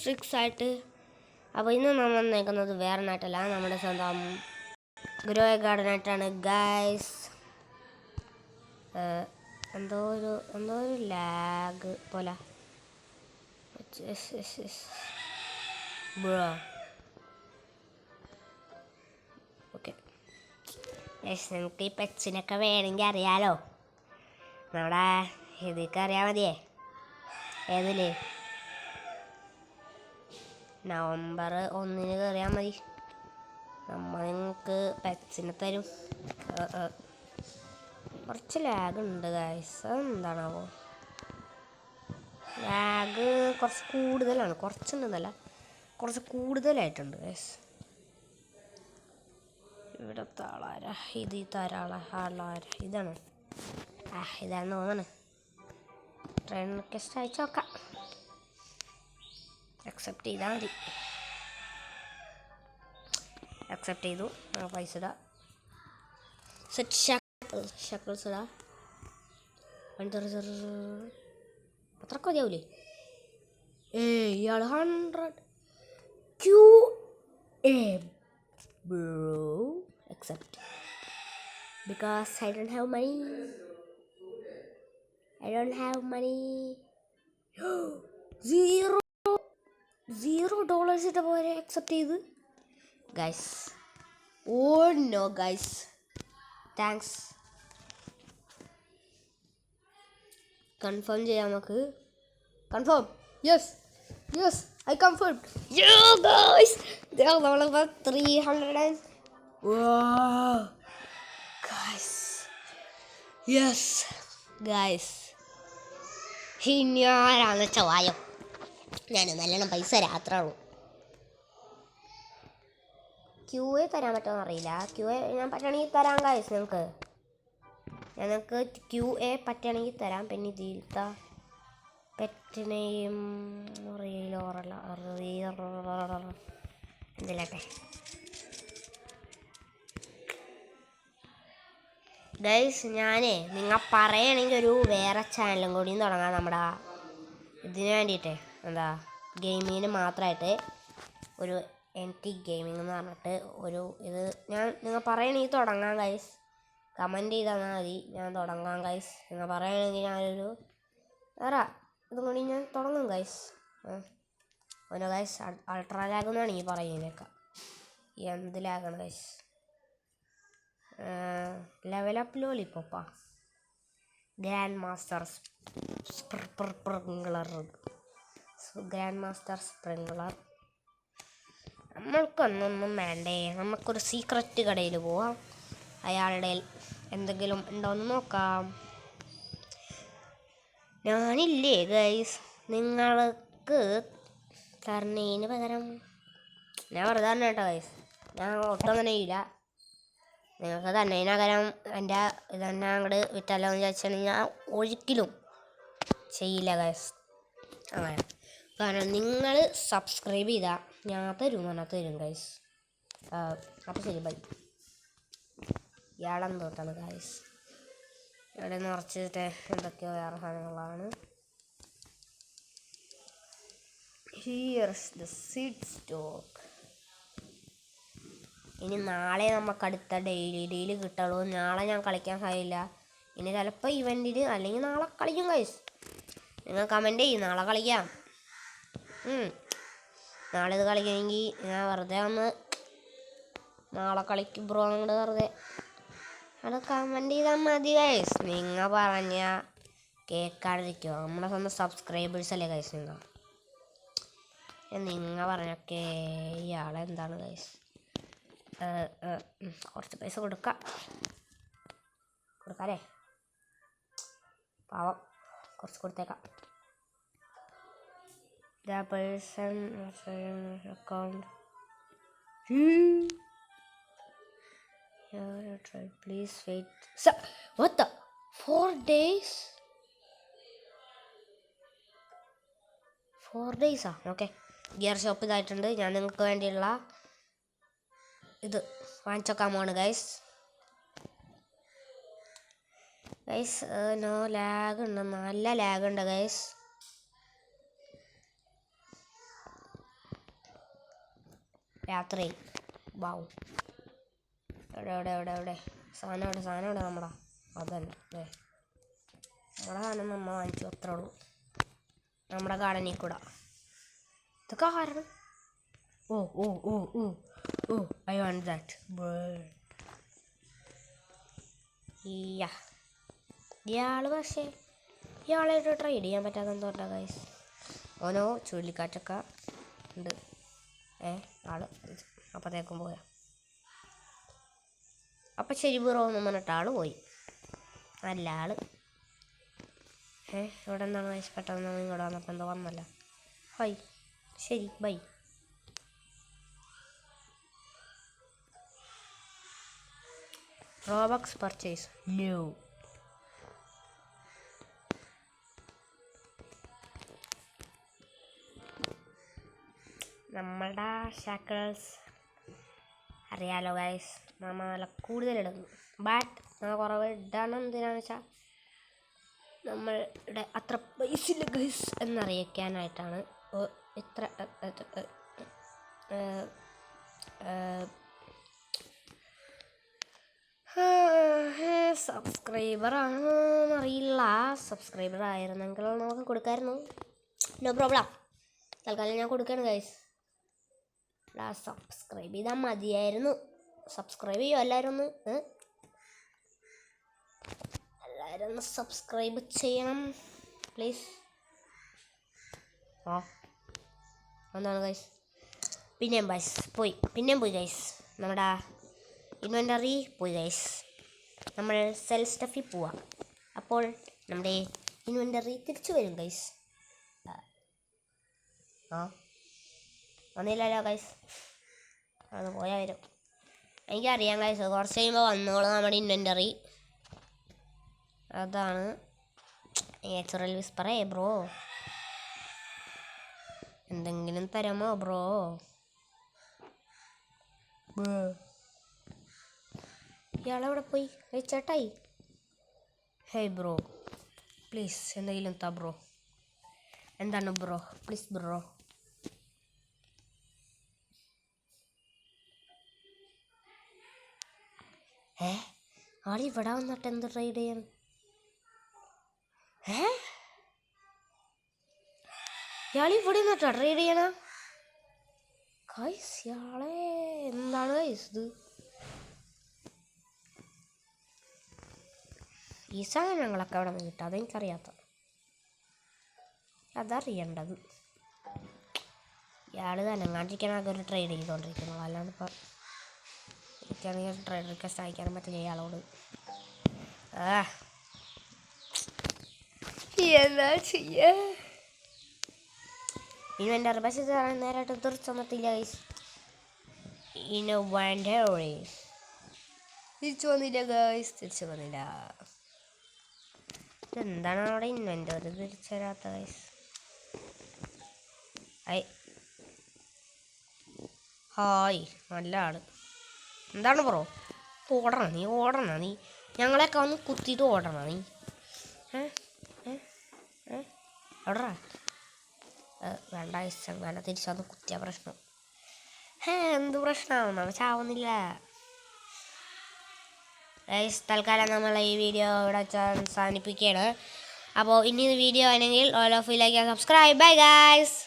Tricks ആയിട്ട്. അപ്പോൾ ഇന്ന് നമ്മൾ വന്നേക്കുന്നത് വേറെ നാട്ടല്ല, നമ്മുടെ സ്വന്തം ഗ്രോ ഗാർഡനായിട്ടാണ് ഗൈസ്. എന്തോ ഒരു ലാഗ് പോലെ. ഓക്കെ നമുക്ക് ഈ പെറ്റ്സിനൊക്കെ വേണമെങ്കിൽ അറിയാലോ. നമ്മുടെ ഇതൊക്കെ അറിയാൻ മതിയേ. ഏതില്ലേ നവംബർ 1 കയറിയാൽ മതി. നമ്മൾ നിങ്ങൾക്ക് പെറ്റ്സിനെ തരും. കുറച്ച് ലാഗ് ഉണ്ട് ഗൈസ്, അതെന്താണാവോ? ലാഗ് കുറച്ച് കൂടുതലാണ്, കുറച്ചുണ്ടെന്നല്ല കുറച്ച് കൂടുതലായിട്ടുണ്ട് ഗൈസ്. ഇവിടെ താളാരാ ഇത്? ഈ ആളാര ഇതാണ്. ഇതാണെന്ന് തോന്നണേ. ട്രെയിൻ റിക്വസ്റ്റ് അയച്ചു നോക്കാം. അക്സെപ്റ്റ് ചെയ്താൽ മതി. അക്സെപ്റ്റ് ചെയ്തു. പൈസ ഇടാം. സെറ്റ് ഷക്കിൾസ് ഇടാം. അത്രക്ക് മതിയാവൂലേ? ഇയാൾ 100 QA bro. Accept because I don't have money. $0 ഇട്ട പോലെ അക്സെപ്റ്റ് ചെയ്ത് guys. No guys, thanks. Confirm ചെയ്യാം നമുക്ക്. Confirm. Yes I confirm. Guys നമ്മളിപ്പോൾ 300 യെസ് ഗൈസ്. ഇനി ആരാന്ന് വെച്ചാൽ വായോ. ഞാൻ നല്ലോണം പൈസ രാത്രയുള്ളൂ. QA തരാൻ പറ്റുമോ അറിയില്ല. QA ഞാൻ പറ്റുകയാണെങ്കിൽ തരാം ഗൈസ്. ഞങ്ങൾക്ക് QA പറ്റുകയാണെങ്കിൽ തരാം. പിന്നെ ഇതിലത്തെ പെറ്റിനെയും എന്തിലാട്ടെ ഗൈസ്. നിങ്ങൾ പറയുകയാണെങ്കിൽ ഒരു വേറെ ചാനലും കൂടിയും തുടങ്ങാം. നമ്മുടെ ഇതിന് വേണ്ടിയിട്ട് എന്താ ഗെയിമിങ്ങിന് മാത്രമായിട്ട് ഒരു NT ഗെയിമിംഗ് എന്ന് പറഞ്ഞിട്ട് ഒരു ഇത് നിങ്ങൾ പറയുകയാണെങ്കിൽ തുടങ്ങാം ഗൈസ്. കമൻറ്റ് ചെയ്താൽ മതി, ഞാൻ തുടങ്ങാം ഗൈസ്. നിങ്ങൾ പറയുകയാണെങ്കിൽ ഞാനൊരു വേറെ ഇതും കൂടി ഞാൻ തുടങ്ങും ഗൈസ്. ഓരോ ഗൈസ് അൾട്രാ ലാഗ് എന്നാണ് ഈ പറയുന്നതിനൊക്കെ. എന്ത് ലാഗാണ് ഗൈസ്? ലെവലപ്പ് ലോലിപ്പോപ്പാ. Grand master sprinkler. നമ്മൾക്കൊന്നൊന്നും വേണ്ടേ. നമുക്കൊരു സീക്രട്ട് കടയിൽ പോവാം. അയാളുടെ എന്തെങ്കിലും ഉണ്ടോയെന്ന് നോക്കാം. ഞാനില്ലേ ഗൈസ് നിങ്ങൾക്ക് തരണേന് പകരം ഞാൻ വെറുതെ തന്നെ കേട്ടോ ഗൈസ്. ഞാൻ ഒട്ടും അങ്ങനെ ഇല്ല. നിങ്ങൾക്ക് തന്നതിന് പകരം എൻ്റെ ഇതന്നെ അങ്ങോട്ട് വിറ്റാലോ എന്ന് വിചാരിച്ചാണെങ്കിൽ ഞാൻ ഒരിക്കലും ചെയ്യില്ല ഗൈസ്. അങ്ങനെ കാരണം നിങ്ങൾ സബ്സ്ക്രൈബ് ചെയ്താൽ ഞാൻ തരും ഗൈസ്. അപ്പോൾ ശരി, ബൈ. ഇയാളെന്തോട്ടാണ് ഗൈസ് ഇവിടെ നിറച്ചിട്ട് എന്തൊക്കെയോ വേറെ സാധനങ്ങളാണ്. Here's the seed stock. ഇനി നാളെ നമുക്ക് അടുത്ത ഡെയിലി കിട്ടുള്ളൂ. നാളെ ഞാൻ കളിക്കാൻ കഴിയില്ല. ഇനി ചിലപ്പോൾ ഇവൻറ്റിന് അല്ലെങ്കിൽ നാളെ കളിക്കും ഗൈസ്. നിങ്ങൾ കമൻറ്റ് ചെയ്യും, നാളെ കളിക്കാം. നാളെ ഇത് കളിക്കണമെങ്കിൽ ഞാൻ വെറുതെ നാളെ കളിക്കും ബ്രോ അങ്ങോട്ട് വെറുതെ അത് കമൻറ്റ് ചെയ്താൽ മതി ഗൈസ്. നിങ്ങൾ പറഞ്ഞാൽ കേൾക്കാതിരിക്കുമോ? നമ്മളെ സ്വന്തം സബ്സ്ക്രൈബേഴ്സ് അല്ലേ ഗൈസ്. നിങ്ങൾ പറഞ്ഞൊക്കെ ഇയാളെന്താണ് ഗൈസ്? കുറച്ച് പൈസ കൊടുക്കാല്ലേ? പാവം, കുറച്ച് കൊടുത്തേക്കാം. The person account. Try. Please wait. What the? 4 days? 4 days okay. Gear shop ഇതായിട്ടുണ്ട്. ഞാൻ നിങ്ങൾക്ക് വേണ്ടിയുള്ള ഇത് വാങ്ങിച്ചേക്കാൻ പോവാണ് ഗൈസ്. നോ ലാഗ് ഉണ്ട്, നല്ല ലാഗ് ഉണ്ട് ഗൈസ്. രാത്രി ബാവും എവിടെ സാധനം എവിടെ നമ്മുടെ അതന്നെ നമ്മുടെ സാധനം നമ്മൾ വാങ്ങിച്ചു അത്രേ ഉള്ളൂ. നമ്മുടെ ഗാർഡനിൽ കൂടെ ഇതൊക്കെ കാരണം ഓ ഐ വാണ്ട് ദാറ്റ് പക്ഷേ ഇയാളായിട്ട് ട്രൈഡ് ചെയ്യാൻ പറ്റാത്ത എന്തുകൊണ്ടാണ് ഗൈസ്? ഓനോ ചുഴലിക്കാറ്റൊക്കെ ഉണ്ട്. ആള് അപ്പത്തേക്കും പോയാ അപ്പം ശരി ബ്രോ എന്ന് പറഞ്ഞിട്ട് ആള് പോയി. നല്ല ആള് ഇവിടെ എന്താണ് ഗൈസ്? പെട്ടെന്ന് ഇങ്ങോട്ട് വന്നപ്പോൾ എന്തോ വന്നല്ല. ഹൈ ശരി ബൈ. Robux purchase new. നമ്മളുടെ ഷാക്കിൾസ് അറിയാലോ ഗൈസ്, നമ്മൾ നല്ല കൂടുതലിടുന്നു. ബട്ട് നമ്മൾ കുറവ് ഇടണം എന്തിനാണെന്ന് വെച്ചാൽ നമ്മളുടെ അത്ര പൈസയില്ല ഗൈസ് എന്നറിയിക്കാനായിട്ടാണ്. എത്ര സബ്സ്ക്രൈബറാണെന്നറിയില്ല. സബ്സ്ക്രൈബർ ആയിരുന്നെങ്കിൽ നമുക്ക് കൊടുക്കാമായിരുന്നു. No problem. തൽക്കാലം ഞാൻ കൊടുക്കുകയാണ് ഗൈസ്. സബ്സ്ക്രൈബ് ചെയ്താൽ മതിയായിരുന്നു. സബ്സ്ക്രൈബ് ചെയ്യുമോ എല്ലാവരും ഒന്ന് സബ്സ്ക്രൈബ് ചെയ്യണം പ്ലീസ്. എന്താണ് ഗൈസ്? പിന്നെയും പോയി ഗൈസ്. നമ്മുടെ ഇൻവെൻ്ററി പോയി ഗൈസ്. നമ്മൾ സെൽ സ്റ്റഫിൽ പോവാം. അപ്പോൾ നമ്മുടെ ഇൻവെൻ്ററി തിരിച്ചു വരും ഗൈസ്. വന്നില്ലല്ലോ ഗൈസ്. അത് പോയാൽ വരും. എനിക്കറിയാം ഗൈസ്, കുറച്ച് കഴിയുമ്പോൾ വന്നോളൂ നമ്മുടെ ഇൻവെൻ്ററി. അതാണ് നാച്ചുറൽ വിസ്പറേ ബ്രോ. എന്തെങ്കിലും തരാമോ ബ്രോ? ഇയാളെവിടെ പോയി? ചേട്ടായി ഹേയ് ബ്രോ പ്ലീസ് എന്തെങ്കിലും താ ബ്രോ. എന്താണ് ബ്രോ? Please bro. ആളിവിടെ വന്നിട്ട് എന്ത് ട്രൈഡ് ചെയ്യാൻ? ഇയാളിവിടെ നിന്നിട്ടാ ട്രൈഡ് ചെയ്യണ ഗൈസ്? ഇയാളെ എന്താണ് ഗൈസ് ഇത്? ഈ സാധനങ്ങളൊക്കെ അവിടെ നിന്ന് കിട്ടും. അതെനിക്കറിയാത്ത അതറിയേണ്ടത്. ഇയാൾ തന്നെങ്ങാണ്ടിരിക്കാനൊക്കെ ഒരു ട്രേഡ് ചെയ്തുകൊണ്ടിരിക്കുന്നത്. അല്ലാണ്ട് ഇപ്പം എനിക്കാണെങ്കിൽ ട്രേഡ് റിക്വസ്റ്റ് അയക്കാനും പറ്റില്ല ഇയാളോട്. എന്താ ചെയ്യാ? ഇൻവെൻ്ററി പക്ഷേ നേരായിട്ട് തിരിച്ചു വന്നിട്ടില്ല ഗൈസ്. ഇൻവെൻ്ററി തിരിച്ചു വന്നില്ല. എന്താണ് അവിടെ ഇൻവെൻ്ററി തിരിച്ചു വരാത്ത ഗൈസ്? ഹായ് നല്ല ആള്. എന്താണ് ബ്രോ? ഓടണ നീ ഞങ്ങളെയൊക്കെ വന്ന് കുത്തിയിട്ട് ഓടണ നീ? ഓടറാ. വേണ്ട ഇഷ്ടം വേണ്ട. തിരിച്ചു വന്ന് കുത്തിയ പ്രശ്നം. എന്ത് പ്രശ്നമാണെന്നാണ്? ചാവുന്നില്ല ഗൈസ്. തൽക്കാലം നമ്മൾ ഈ വീഡിയോ ഇവിടെ അവസാനിപ്പിക്കുകയാണ്. അപ്പോൾ ഇനി വീഡിയോ ആണെങ്കിൽ all of you like and subscribe. Bye guys.